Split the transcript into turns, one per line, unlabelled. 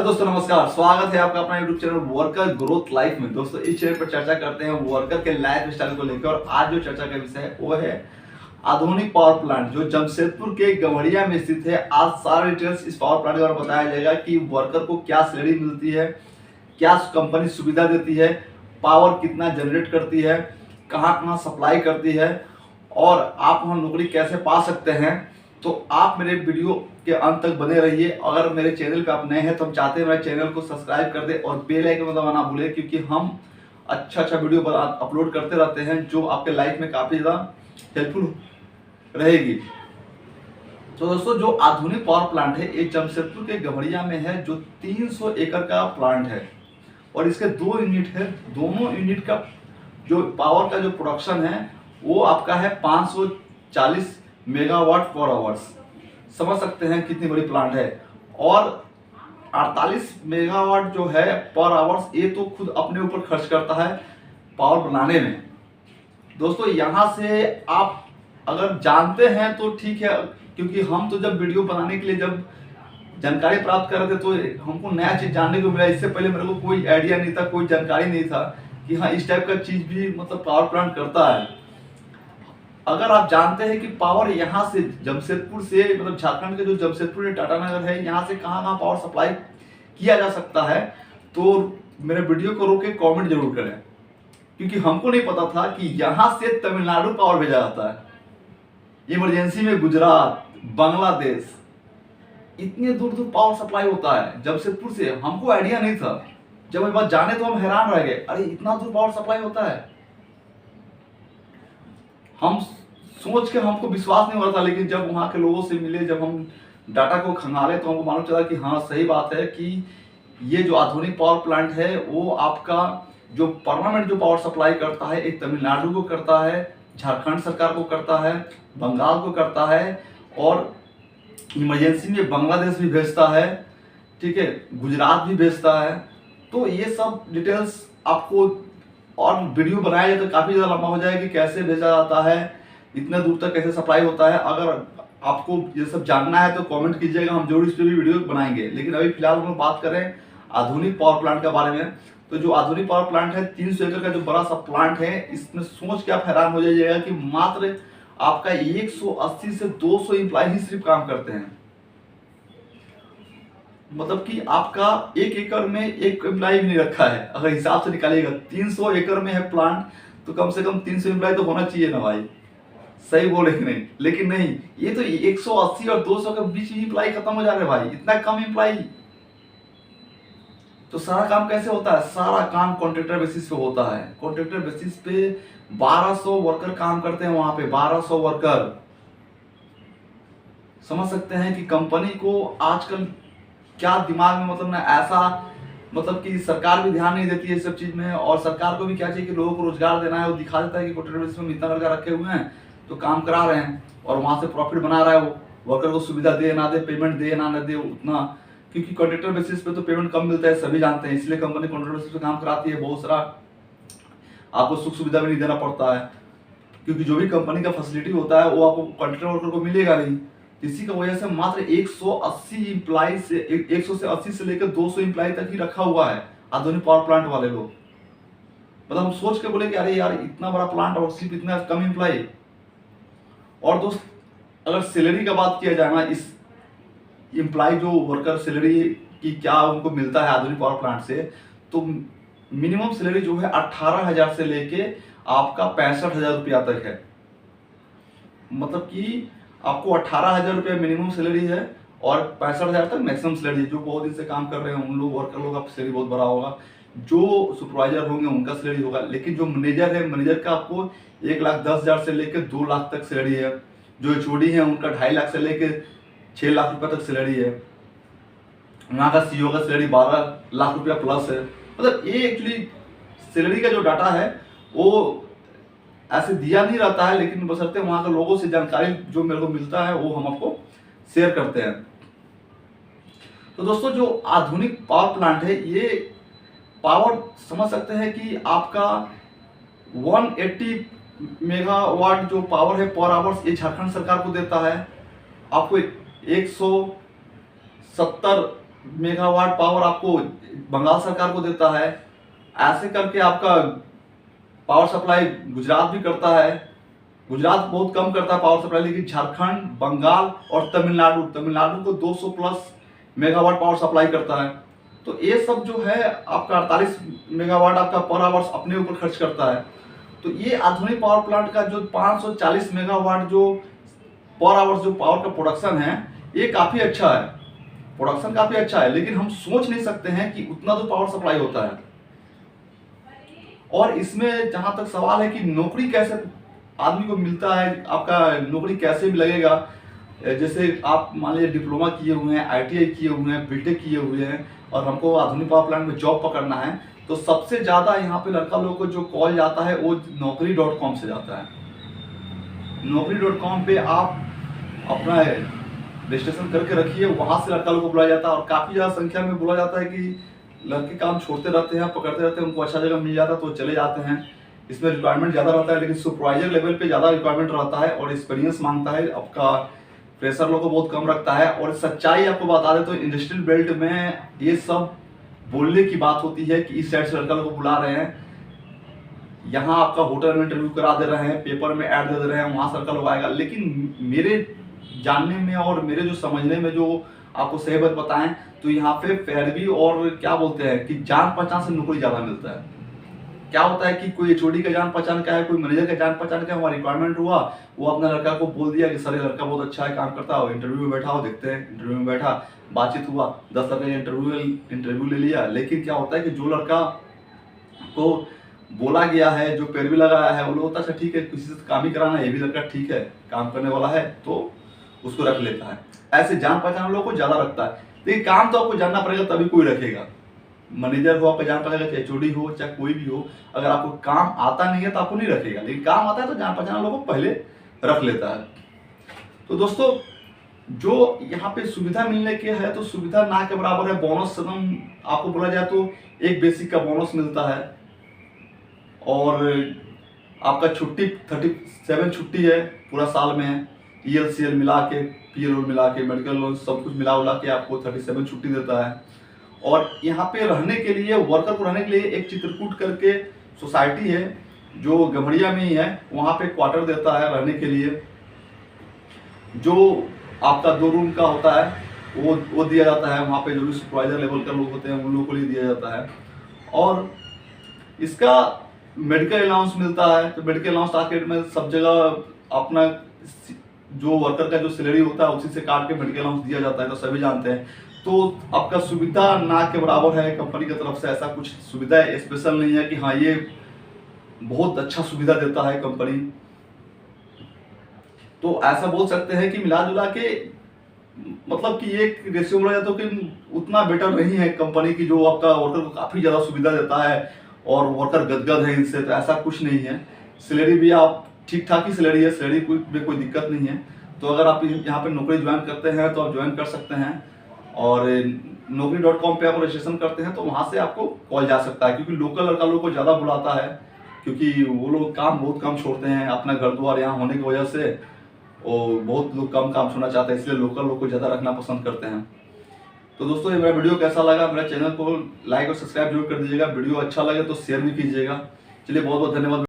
दोस्तों नमस्कार, स्वागत है आपका अपना YouTube channel worker growth life में। दोस्तों इस चैनल पर चर्चा करते हैं वर्कर के लाइफ स्टाइल को लेकर, और आज जो चर्चा का विषय है वो है आधुनिक पावर प्लांट जो जमशेदपुर के गम्हरिया में स्थित है। आज सारे डिटेल्स इस पावर प्लांट के बारे में बताया जाएगा कि वर्कर को क्या सैलरी मिलती है, क्या कंपनी सुविधा देती है, पावर कितना जनरेट करती है, कहाँ कहाँ सप्लाई करती है, और आप वहाँ नौकरी कैसे पा सकते हैं। तो आप मेरे वीडियो के अंत तक बने रहिए। अगर मेरे चैनल पे आप नए हैं तो हम चाहते हैं मेरे चैनल को सब्सक्राइब कर दें और बेल आइकन दबाना ना भूलें, क्योंकि हम अच्छा वीडियो अपलोड करते रहते हैं जो आपके लाइफ में काफ़ी ज़्यादा हेल्पफुल रहेगी। तो दोस्तों जो आधुनिक पावर प्लांट है ये जमशेदपुर के गम्हरिया में है, जो 300 एकड़ का प्लांट है और इसके 2 यूनिट है। दोनों यूनिट का जो पावर का जो प्रोडक्शन है वो आपका है 540 मेगावाट पर आवर्स। समझ सकते हैं कितनी बड़ी प्लांट है। और 48 मेगावाट जो है पर आवर्स ये तो खुद अपने ऊपर खर्च करता है पावर बनाने में। दोस्तों यहाँ से आप अगर जानते हैं तो ठीक है, क्योंकि हम तो जब वीडियो बनाने के लिए जब जानकारी प्राप्त कर रहे थे तो हमको नया चीज़ जानने को मिला। इससे पहले मेरे को कोई आइडिया नहीं था, कोई जानकारी नहीं था कि हाँ इस टाइप का चीज़ भी मतलब पावर प्लांट करता है। अगर आप जानते हैं कि पावर यहाँ से जमशेदपुर से मतलब झारखंड के जो जमशेदपुर टाटानगर है यहाँ से कहाँ कहाँ पावर सप्लाई किया जा सकता है, तो मेरे वीडियो को रोक के कमेंट जरूर करें, क्योंकि हमको नहीं पता था कि यहाँ से तमिलनाडु पावर भेजा जाता है, इमरजेंसी में गुजरात, बांग्लादेश, इतने दूर दूर पावर सप्लाई होता है जमशेदपुर से। हमको आइडिया नहीं था, जब ये बात जाने तो हम हैरान रह गए, अरे इतना दूर पावर सप्लाई होता है। हम सोच के हमको विश्वास नहीं हो रहा था, लेकिन जब वहाँ के लोगों से मिले, जब हम डाटा को खंगाले तो हमको मालूम चला कि हाँ सही बात है कि ये जो आधुनिक पावर प्लांट है वो आपका जो परमानेंट जो पावर सप्लाई करता है एक तमिलनाडु को करता है, झारखंड सरकार को करता है, बंगाल को करता है, और इमरजेंसी में बांग्लादेश भी भेजता है, ठीक है, गुजरात भी भेजता है। तो ये सब डिटेल्स आपको और वीडियो बनाया जाए तो काफ़ी ज़्यादा लंबा हो जाएगा कि कैसे भेजा जाता है, इतने दूर तक कैसे सप्लाई होता है। अगर आपको ये सब जानना है तो कमेंट कीजिएगा, हम जरूर इस पर भी वीडियो बनाएंगे। लेकिन अभी फिलहाल हम बात करें आधुनिक पावर प्लांट के बारे में। तो जो आधुनिक पावर प्लांट है 300 एकड़ का जो बड़ा सा प्लांट है, इसमें सोच के आप हैरान हो जाइएगा कि मात्र आपका 180 से 200 एम्प्लॉय ही सिर्फ काम करते हैं। मतलब कि आपका 1 एकड़ में एक एम्प्लॉय भी नहीं रखा है। अगर हिसाब से निकालिएगा 300 एकड़ में है प्लांट तो कम से कम 300 एम्प्लॉय तो होना चाहिए ना भाई, सही बोले कि नहीं। लेकिन नहीं, ये तो 180 और 200 के बीच ही एम्प्लॉय खत्म हो जा रहे हैं भाई, इतना कम एम्प्लॉय। तो सारा काम कैसे होता है? सारा काम कॉन्ट्रैक्टर बेसिस पे होता है। कॉन्ट्रैक्टर बेसिस पे 1200 वर्कर काम करते हैं वहां पे, 1200 वर्कर। समझ सकते हैं कि कंपनी को आजकल क्या दिमाग में मतलब ना ऐसा मतलब कि सरकार भी ध्यान नहीं देती है इस सब चीज में। और सरकार को भी क्या चाहिए कि लोगों को रोजगार देना है। वो दिखा देता है कि कॉन्ट्रैक्टर बेसिस में इतना लड़का रखे हुए हैं तो काम करा रहे हैं, और वहां से प्रॉफिट बना रहा है। वो वर्कर को सुविधा दे ना दे, पेमेंट दे ना दे उतना, क्योंकि कॉन्ट्रैक्टर बेसिस पे तो पेमेंट कम मिलता है, सभी जानते हैं। इसलिए कंपनी कॉन्ट्रैक्टर बेसिस पे काम कराती है। बहुत सारा आपको सुख सुविधा भी नहीं देना पड़ता है, क्योंकि जो भी कंपनी का फैसिलिटी होता है वो आपको कॉन्ट्रैक्टर वर्कर को मिलेगा नहीं। इसी की वजह से मात्र 180 एम्प्लॉय से 180 से लेकर 200 एम्प्लॉय तक ही रखा हुआ है आधुनिक पावर प्लांट वाले लोग। मतलब हम सोच के बोले कि अरे यार इतना बड़ा प्लांट और सिर्फ इतना कम एम्प्लॉय। और दोस्त अगर सैलरी का बात किया जाए ना, इस एम्प्लॉय जो वर्कर सैलरी की क्या उनको मिलता है आधुनिक पावर प्लांट से, तो मिनिमम सैलरी जो है 18,000 से लेके आपका 65,000 रुपया तक है। मतलब कि आपको 18,000 रुपया मिनिमम सैलरी है और 65,000 तक मैक्सिमम सैलरी है। जो बहुत दिन से काम कर रहे हैं उन लोग वर्कर लोग का सैलरी बहुत बड़ा होगा, जो सुपरवाइजर होंगे उनका सैलरी होगा। लेकिन जो मैनेजर है, मैनेजर का आपको 1,10,000 से लेकर 2 लाख तक सैलरी है। जो एचओडी है उनका 2.5 लाख से लेकर 6 लाख रुपये तक सैलरी है। वहाँ का सीईओ का सैलरी 12 लाख रुपया प्लस है। मतलब ये एक्चुअली सैलरी का जो डाटा है वो ऐसे दिया नहीं रहता है, लेकिन बशर्ते वहाँ के लोगों से जानकारी जो मेरे को मिलता है वो हम आपको शेयर करते हैं। तो दोस्तों जो आधुनिक पावर प्लांट है ये पावर समझ सकते हैं कि आपका 180 मेगावाट जो पावर है पर आवर्स ये झारखंड सरकार को देता है। आपको 170 मेगावाट पावर आपको बंगाल सरकार को देता है। ऐसे करके आपका पावर सप्लाई गुजरात भी करता है। गुजरात बहुत कम करता है पावर सप्लाई, लेकिन झारखंड, बंगाल और तमिलनाडु तमिलनाडु को 200 प्लस मेगावाट पावर सप्लाई करता है। तो ये सब जो है आपका 48 मेगावाट आपका पर आवर्स अपने ऊपर खर्च करता है। तो ये आधुनिक पावर प्लांट का जो 540 मेगावाट जो पर आवर्स जो पावर का प्रोडक्शन है, ये काफ़ी अच्छा है, प्रोडक्शन काफ़ी अच्छा है। लेकिन हम सोच नहीं सकते हैं कि उतना तो पावर सप्लाई होता है। और इसमें जहाँ तक सवाल है कि नौकरी कैसे आदमी को मिलता है, आपका नौकरी कैसे भी लगेगा। जैसे आप मान लीजिए डिप्लोमा किए हुए हैं, ITI किए हुए हैं, BTech किए हुए हैं और हमको आधुनिक पावर प्लांट में जॉब पकड़ना है, तो सबसे ज़्यादा यहाँ पे लड़का लोगों को जो कॉल जाता है वो naukri.com से जाता है। naukri.com पे आप अपना रजिस्ट्रेशन करके रखिए, वहाँ से लड़का लोगों को बुलाया जाता है। और काफ़ी ज़्यादा संख्या में बोला जाता है कि लड़के काम छोड़ते रहते हैं, पकड़ते रहते हैं, उनको अच्छा जगह मिल जाता है तो चले जाते हैं। इसमें रिक्वायरमेंट ज़्यादा रहता है, लेकिन सुपरवाइजर लेवल पे ज़्यादा रिक्वायरमेंट रहता है और एक्सपीरियंस मांगता है। आपका प्रेशर लोग को बहुत कम रखता है। और सच्चाई आपको बता दें तो इंडस्ट्रियल बेल्ट में ये सब बोलने की बात होती है कि इस साइड से लड़का लोग को बुला रहे हैं, यहाँ आपका होटल में इंटरव्यू करा दे रहे हैं, पेपर में ऐड दे रहे हैं, वहाँ से लड़का लोग आएगा। लेकिन मेरे जानने में और मेरे जो समझने में जो आपको सही बात बताएं तो यहाँ पे पैरवी और क्या बोलते हैं कि जान पहचान से नौकरी ज़्यादा मिलता है। क्या होता है कि कोई HOD का जान पहचान का है, कोई मैनेजर का जान पहचान का है, वहाँ रिक्वायरमेंट हुआ, वो अपना लड़का को बोल दिया कि सर ये लड़का बहुत अच्छा है, काम करता है, इंटरव्यू में बैठा हो, देखते हैं। इंटरव्यू में बैठा, बातचीत हुआ, 10 लड़के इंटरव्यू ले लिया। लेकिन क्या होता है कि जो लड़का को बोला गया है, जो पैरवी लगाया है, वो लोग होता है अच्छा ठीक है, किसी से काम ही कराना है, ये भी लड़का ठीक है, काम करने वाला है, तो उसको रख लेता है। ऐसे जान पहचान लोगों को ज़्यादा रखता है। लेकिन काम तो आपको जानना पड़ेगा, तभी कोई रखेगा। मैनेजर हो, आपका जान पहचान, चाहे HOD हो, चाहे कोई भी हो, अगर आपको काम आता नहीं है तो आपको नहीं रखेगा। लेकिन काम आता है तो जान पहचान लोगों को पहले रख लेता है। तो दोस्तों, जो यहाँ पे सुविधा मिलने के है तो सुविधा ना के बराबर है। बोनस सदम आपको बोला जाए तो एक बेसिक का बोनस मिलता है और आपका छुट्टी 37 छुट्टी है पूरा साल में है। ELCL मिला के, PLO मिला के, मेडिकल लोन सब कुछ मिला उला के आपको 37 छुट्टी देता है। और यहाँ पे रहने के लिए, वर्कर को रहने के लिए एक चित्रकूट करके सोसाइटी है जो गम्हरिया में ही है, वहाँ पे क्वार्टर देता है रहने के लिए। जो आपका 2 रूम का होता है वो दिया जाता है। वहाँ पे जो भी सुपरवाइजर लेवल का लोग होते हैं उन लोगों को लिए दिया जाता है। और इसका मेडिकल अलाउंस मिलता है। तो मेडिकल अलाउंस टारगेट में सब जगह अपना जो वर्कर का जो सैलरी होता है उसी से काट के मेडिकल अलाउंस दिया जाता है, तो सभी जानते हैं। तो आपका सुविधा ना के बराबर है। कंपनी की तरफ से ऐसा कुछ सुविधा स्पेशल नहीं है कि हाँ ये बहुत अच्छा सुविधा देता है कंपनी। तो ऐसा बोल सकते हैं कि मिला जुला के मतलब कि एक रेशियो बोला जाता है कि उतना बेटर नहीं है कंपनी की, जो आपका वर्कर को काफ़ी ज़्यादा सुविधा देता है और वर्कर गदगद है इनसे। तो ऐसा कुछ नहीं है। सैलरी भी आप ठीक ठाक ही सैलरी है, सैलरी में कोई दिक्कत नहीं है। तो अगर आप यहाँ पे नौकरी ज्वाइन करते हैं तो आप ज्वाइन कर सकते हैं। और naukri.com पे आप रजिस्ट्रेशन करते हैं तो वहाँ से आपको कॉल जा सकता है, क्योंकि लोकल लड़का लोग को ज़्यादा बुलाता है, क्योंकि वो लोग काम बहुत कम छोड़ते हैं अपना घर द्वार यहाँ होने की वजह से। और बहुत लोग कम काम छोड़ना चाहते हैं, इसलिए लोकल लोग को ज़्यादा रखना पसंद करते हैं। तो दोस्तों, ये मेरा वीडियो कैसा लगा, मेरे चैनल को लाइक और सब्सक्राइब जरूर कर दीजिएगा। वीडियो अच्छा लगे तो शेयर भी कीजिएगा। चलिए, बहुत बहुत धन्यवाद।